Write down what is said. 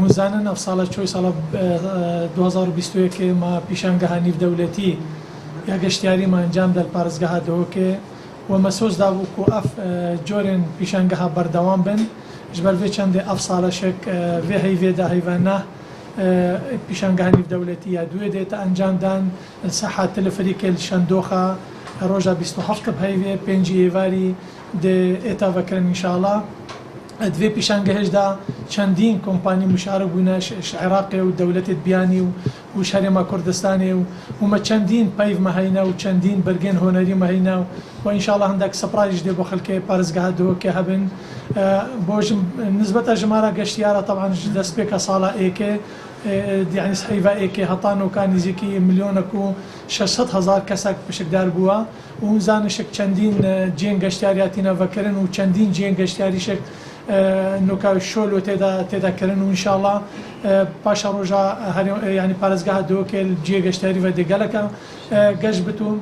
هونزانن ئەف ساڵە چۆی ساڵە 2021 ما پیشانگەها نیودەولەتی یا گەشتیاریمان ئەنجام دەل پارێزگەها دۆکێ و مەسۆزدا بوو و ئەف جۆرێن پیشانگەها بەردەوام بن ji ber vê çendê ev salaşek vê heyvê de heyvana pîşangeha nîvdewletî ya duê dê te encam dan seha telefirîkê li Şendoxa roja 27 heyvê pêncî êvarî dê êta vekirin înşallah. Divê pîşangehê de çendîn kompanî müşarik bûne ji Iraqê û dewletê biyanî û ji Herêma Kurdistanê û me çendîn peyv me heyne û çendîn birgên honerî me heyne û înşallah hindek surprise dê bo xelkê parêzgeha Duhokê hebin. بۆ نسبەتە ژمارە گەشتیارە طبعاً ji destpêka sala êkê yani heyva êkê heta noka nîzîkî milyonek û 600,000 kesek pişikdar bûye û hûn zanişek çendîn ciyên geştyariya tîne vekirin û çendîn ciyên geştyarîşek noka şol û têda kirin û înşallah paşa roja yani parêzgeha Duhokê ciyê geştyarî ve dê geleka geş bitûn.